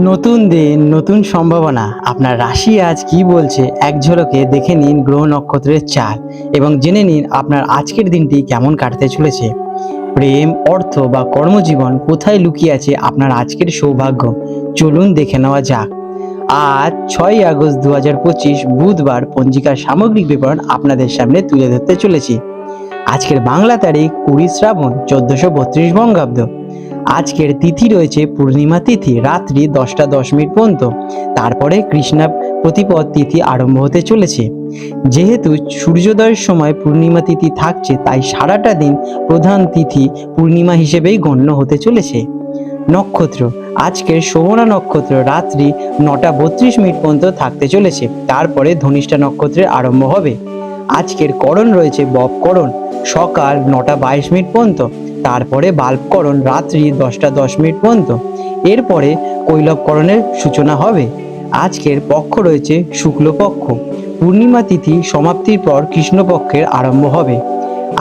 নতুন দিন, নতুন সম্ভাবনা। আপনার রাশি আজ কি বলছে এক ঝলকে দেখে নিন গ্রহ নক্ষত্রের চাল এবং জেনে নিন আপনার আজকের দিনটি কেমন কাটতে চলেছে। প্রেম, অর্থ বা কর্মজীবন কোথায় লুকিয়ে আছে আপনার আজকের সৌভাগ্য, চলুন দেখে নেওয়া যাক। আজ 6ই আগস্ট 2025 বুধবার পঞ্জিকার সামগ্রিক বিবরণ আপনাদের সামনে তুলে ধরতে চলেছি। আজকের বাংলা তারিখ 20 শ্রাবণ 1432 বঙ্গাব্দ। আজকের তিথি রয়েছে পূর্ণিমা তিথি রাত্রি 10টা 10 মিনিট পর্যন্ত। তারপরে কৃষ্ণা প্রতিপদ তিথি আরম্ভ হতে চলেছে। যেহেতু সূর্যোদয়ের সময় পূর্ণিমা তিথি থাকছে, তাই সারাটা দিন প্রধান তিথি পূর্ণিমা হিসেবেই গণ্য হতে চলেছে। নক্ষত্র আজকের শোভনা নক্ষত্র রাত্রি 9টা 32 মিনিট পর্যন্ত থাকতে চলেছে। তারপরে ধনিষ্ঠা নক্ষত্রের আরম্ভ হবে। আজকের করণ রয়েছে বপকরণ সকাল 9টা 22 মিনিট পর্যন্ত। তারপরে বাল্বকরণ রাত্রি 10টা 10 মিনিট পর্যন্ত। এরপরে কৈলবকরণের সূচনা হবে। আজকের পক্ষ রয়েছে শুক্লপক্ষ। পূর্ণিমা তিথি সমাপ্তির পর কৃষ্ণপক্ষের আরম্ভ হবে।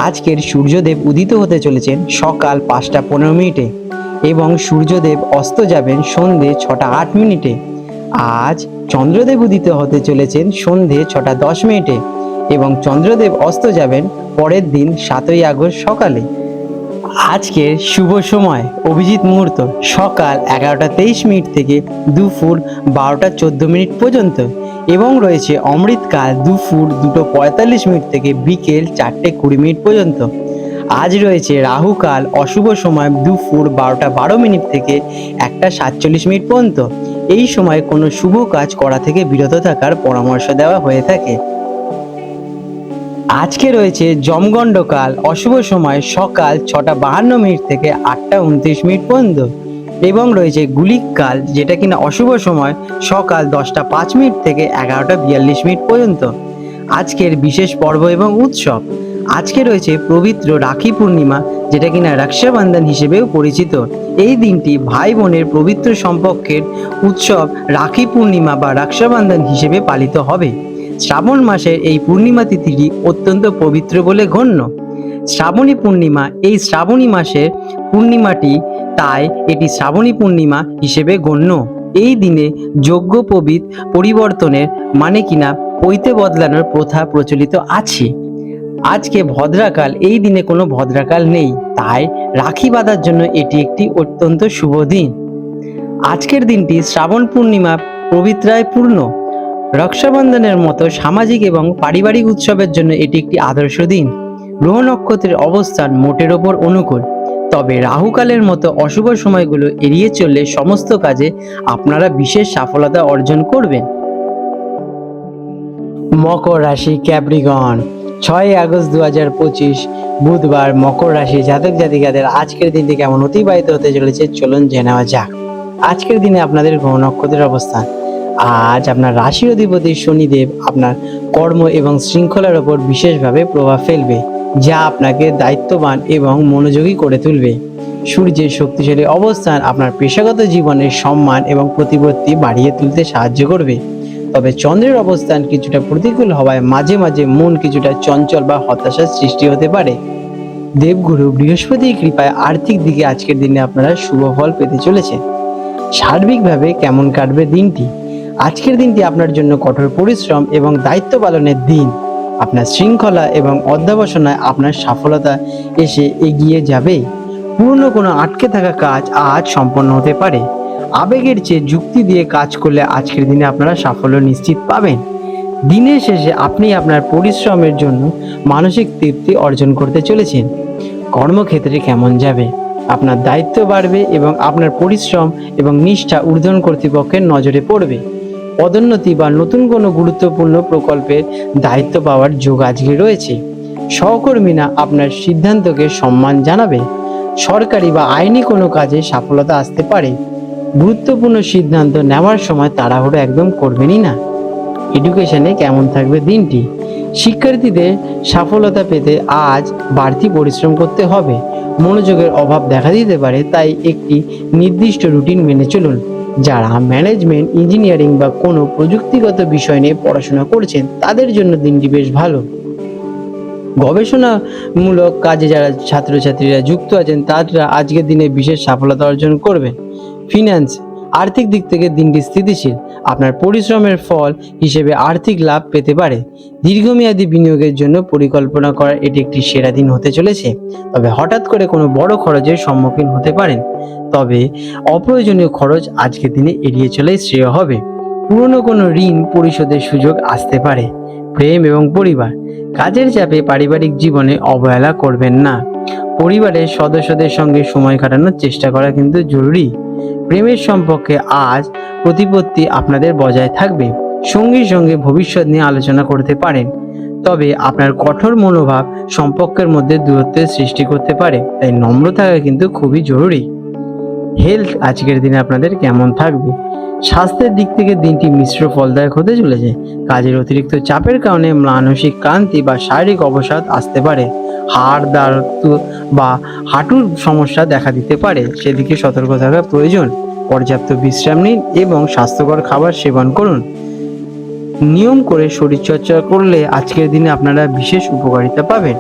আজকের সূর্যদেব উদিত হতে চলেছেন সকাল 5টা 15 মিনিটে এবং সূর্যদেব অস্ত যাবেন সন্ধে 6টা 8 মিনিটে। আজ চন্দ্রদেব উদিত হতে চলেছেন সন্ধে 6টা 10 মিনিটে এবং চন্দ্রদেব অস্ত যাবেন পরের দিন 7ই আগস্ট সকালে। আজকের শুভ সময় অভিজিৎ মুহূর্ত সকাল 11টা 23 মিনিট থেকে দুপুর 12টা 14 মিনিট পর্যন্ত এবং রয়েছে অমৃতকাল দুপুর 2টো 45 মিনিট থেকে বিকেল 4টে 20 মিনিট পর্যন্ত। আজ রয়েছে রাহুকাল অশুভ সময় দুপুর 12টা 12 মিনিট থেকে 1টা 47 মিনিট পর্যন্ত। এই সময় কোনো শুভ কাজ করা থেকে বিরত থাকার পরামর্শ দেওয়া হয়ে থাকে। আজকে রয়েছে যমগণ্ডকাল অশুভ সময় সকাল 6টা 52 মিনিট থেকে 8টা 29 মিনিট পর্যন্ত এবং রয়েছে গুলিক কাল, যেটা কিনা অশুভ সময় সকাল 10টা 5 মিনিট থেকে 11টা 42 মিনিট পর্যন্ত। আজকের বিশেষ পর্ব এবং উৎসব আজকে রয়েছে পবিত্র রাখি পূর্ণিমা, যেটা কিনা রক্ষাবন্ধন হিসেবেও পরিচিত। এই দিনটি ভাই বোনের পবিত্র সম্পর্কের উৎসব রাখি পূর্ণিমা বা রক্ষাবন্ধন হিসেবে পালিত হবে। শ্রাবণ মাসের এই পূর্ণিমা তিথিটি অত্যন্ত পবিত্র বলে গণ্য। শ্রাবণী পূর্ণিমা এই শ্রাবণী মাসের পূর্ণিমাটি, তাই এটি শ্রাবণী পূর্ণিমা হিসেবে গণ্য। এই দিনে যোগ্য পরিবর্তনের মানে কিনা পৈতে বদলানোর প্রথা প্রচলিত আছে। আজকে ভদ্রাকাল, এই দিনে কোনো ভদ্রাকাল নেই, তাই রাখি বাঁধার জন্য এটি একটি অত্যন্ত শুভ দিন। আজকের দিনটি শ্রাবণ পূর্ণিমা পবিত্রায় পূর্ণ। রক্ষাবন্ধনের মতো সামাজিক এবং পারিবারিক উৎসবের জন্য এটি একটি আদর্শ দিন। গ্রহ নক্ষত্রের অবস্থান মোটের ওপর অনুকূল, তবে রাহুকালের মতো অশুভ সময়গুলো এড়িয়ে চললে সমস্ত কাজে আপনারা বিশেষ সফলতা অর্জন করবেন। মকর রাশি ক্যাপ্রিকন 6ই আগস্ট 2025 বুধবার মকর রাশি জাতক জাতিকাদের আজকের দিনটি কেমন অতিবাহিত হতে চলেছে চলুন জেনে নেওয়া যাক। আজকের দিনে আপনাদের গ্রহ নক্ষত্রের অবস্থান। আজ আপনার রাশির অধিপতি শনিদেব আপনার কর্ম এবং শৃঙ্খলার ওপর বিশেষভাবে প্রভাব ফেলবে, যা আপনাকে দায়িত্ববান এবং মনোযোগী করে তুলবে। সূর্যের শক্তিশালী অবস্থান আপনার পেশাগত জীবনের সম্মান এবং প্রতিপত্তি বাড়িয়ে তুলতে সাহায্য করবে। তবে চন্দ্রের অবস্থান কিছুটা প্রতিকূল হওয়ায় মাঝে মাঝে মন কিছুটা চঞ্চল বা হতাশার সৃষ্টি হতে পারে। দেবগুরু বৃহস্পতির কৃপায় আর্থিক দিকে আজকের দিনে আপনারা শুভ ফল পেতে চলেছেন। সার্বিকভাবে কেমন কাটবে দিনটি? আজকের দিনটি আপনার জন্য কঠোর পরিশ্রম এবং দায়িত্ব পালনের দিন। আপনার শৃঙ্খলা এবং অধ্যবসায় আপনার সফলতা এসে এগিয়ে যাবে। পুরনো কোনো আটকে থাকা কাজ আজ সম্পন্ন হতে পারে। আবেগের চেয়ে যুক্তি দিয়ে কাজ করলে আজকের দিনে আপনারা সাফল্য নিশ্চিত পাবেন। দিনের শেষে আপনি আপনার পরিশ্রমের জন্য মানসিক তৃপ্তি অর্জন করতে চলেছেন। কর্মক্ষেত্রে কেমন যাবে? আপনার দায়িত্ব বাড়বে এবং আপনার পরিশ্রম এবং নিষ্ঠা ঊর্ধ্বতন কর্তৃপক্ষের নজরে পড়বে। পদোন্নতি বা নতুন কোনো গুরুত্বপূর্ণ প্রকল্পের দায়িত্ব পাওয়ার যোগ আজকে রয়েছে। সহকর্মীরা আপনার সিদ্ধান্তকে সম্মান জানাবে। সরকারি বা আইনি কোনো কাজে সফলতা আসতে পারে। গুরুত্বপূর্ণ সিদ্ধান্ত নেওয়ার সময় তাড়াহুড়ো একদম করবেনই না। এডুকেশনে কেমন থাকবে দিনটি? শিক্ষার্থীদের সফলতা পেতে আজ বাড়তি পরিশ্রম করতে হবে। মনোযোগের অভাব দেখা দিতে পারে, তাই একটি নির্দিষ্ট রুটিন মেনে চলুন। যারা ম্যানেজমেন্ট, ইঞ্জিনিয়ারিং বা কোনো প্রযুক্তিগত বিষয় নিয়ে পড়াশোনা করছেন তাদের জন্য দিনটি বেশ ভালো। গবেষণামূলক কাজে যারা ছাত্রছাত্রীরা যুক্ত আছেন তারা আজকের দিনে বিশেষ সফলতা অর্জন করবেন। ফিন্যান্স আর্থিক দিক থেকে দিনটি স্থিতিশীল। আপনার পরিশ্রমের ফল হিসেবে আর্থিক লাভ পেতে পারে। দীর্ঘমেয়াদী বিনিয়োগের জন্য পরিকল্পনা করার এটি একটি সেরা দিন হতে চলেছে। তবে হঠাৎ করে কোনো বড় খরচের সম্মুখীন হতে পারেন। তবে অপ্রয়োজনীয় খরচ আজকের দিনে এড়িয়ে চলাই শ্রেয় হবে। পুরনো কোনো ঋণ পরিশোধের সুযোগ আসতে পারে। প্রেম এবং পরিবার, কাজের চাপে পারিবারিক জীবনে অবহেলা করবেন না। পরিবারের সদস্যদের সঙ্গে সময় কাটানোর চেষ্টা করা কিন্তু জরুরি। প্রেমের সম্পর্কে আজ প্রতিপত্তি আপনাদের বজায় থাকবে। সঙ্গীর সঙ্গে ভবিষ্যৎ নিয়ে আলোচনা করতে পারেন। তবে আপনার কঠোর মনোভাব সম্পর্কের মধ্যে দূরত্বের সৃষ্টি করতে পারে, তাই নম্র থাকা কিন্তু খুবই জরুরি। হেলথ আজকের দিনে আপনাদের কেমন থাকবে? স্বাস্থ্যের দিক থেকে দিনটি মিশ্র ফলদায়ক হতে চলেছে। কাজের অতিরিক্ত চাপের কারণে মানসিক ক্লান্তি বা শারীরিক অবসাদ আসতে পারে। হাড় দাঁড়াত্ব বা হাঁটুর সমস্যা দেখা দিতে পারে, সেদিকে সতর্ক থাকা প্রয়োজন। পর্যাপ্ত বিশ্রাম নিন এবং স্বাস্থ্যকর খাবার সেবন করুন। নিয়ম করে শরীরচর্চা করলে আজকের দিনে আপনারা বিশেষ উপকারিতা পাবেন।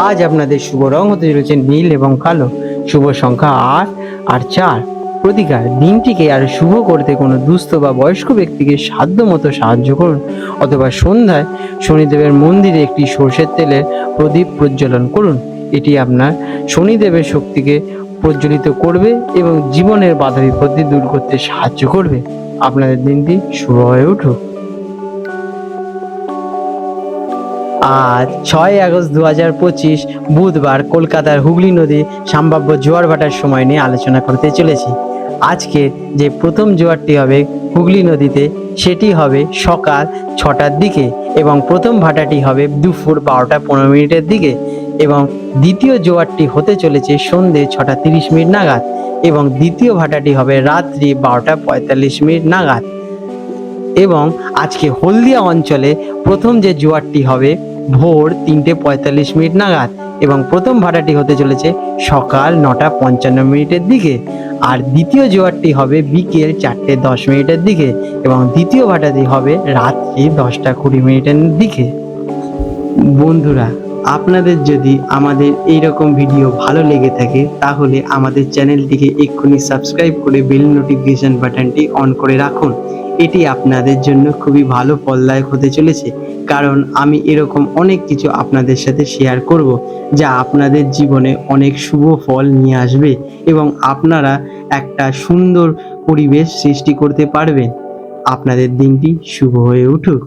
আজ আপনাদের শুভ রং হতে চলেছে নীল এবং কালো। শুভ সংখ্যা 8 আর 4। প্রতিকার, দিনটিকে আরো শুভ করতে কোনো দুস্থ বা বয়স্ক ব্যক্তিকে সাধ্যমতো সাহায্য করুন, অথবা সন্ধ্যায় শনিদেবের মন্দিরে একটি সর্ষের তেলের প্রদীপ প্রজ্বলন করুন। এটি আপনার শনিদেবের শক্তিকে প্রজ্বলিত করবে এবং জীবনের বাধা বিপত্তি দূর করতে সাহায্য করবে। আপনাদের দিনটি শুভ হয়ে উঠুক। আজ 6 আগস্ট 2025 বুধবার কলকাতার হুগলি নদী সম্ভাব্য জোয়ার ভাটার সময় নিয়ে আলোচনা করতে চলেছি। আজকে যে প্রথম জোয়ারটি হবে হুগলি নদীতে, সেটি হবে সকাল 6টার দিকে এবং প্রথম ভাটাটি হবে দুপুর 12টা 15 মিনিটের দিকে এবং দ্বিতীয় জোয়ারটি হতে চলেছে সন্ধ্যে 6টা 30 মিনিট নাগাদ এবং দ্বিতীয় ভাটাটি হবে রাত্রি 12টা 45 মিনিট নাগাদ। এবং আজকে হলদিয়া অঞ্চলে প্রথম যে জোয়ারটি হবে ভোর 3টে 45 মিনিট নাগাদ এবং প্রথম ভাটাটি হতে চলেছে সকাল 9টা 55 মিনিটের দিকে, আর দ্বিতীয় জোয়ারটি হবে বিকেল 4টে 10 মিনিটের দিকে এবং দ্বিতীয় ভাটাটি হবে রাত্রি 10টা 20 মিনিটের দিকে। বন্ধুরা, আপনাদের যদি আমাদের এইরকম ভিডিও ভালো লেগে থাকে তাহলে আমাদের চ্যানেলটিকে এক্ষুনি সাবস্ক্রাইব করে বেল নোটিফিকেশন বাটনটি অন করে রাখুন। এটি আপনাদের জন্য খুবই ভালো ফলদায়ক হতে চলেছে, কারণ আমি এরকম অনেক কিছু আপনাদের সাথে শেয়ার করব যা আপনাদের জীবনে অনেক শুভ ফল নিয়ে আসবে এবং আপনারা একটা সুন্দর পরিবেশ সৃষ্টি করতে পারবেন। আপনাদের দিনটি শুভ হয়ে উঠুক।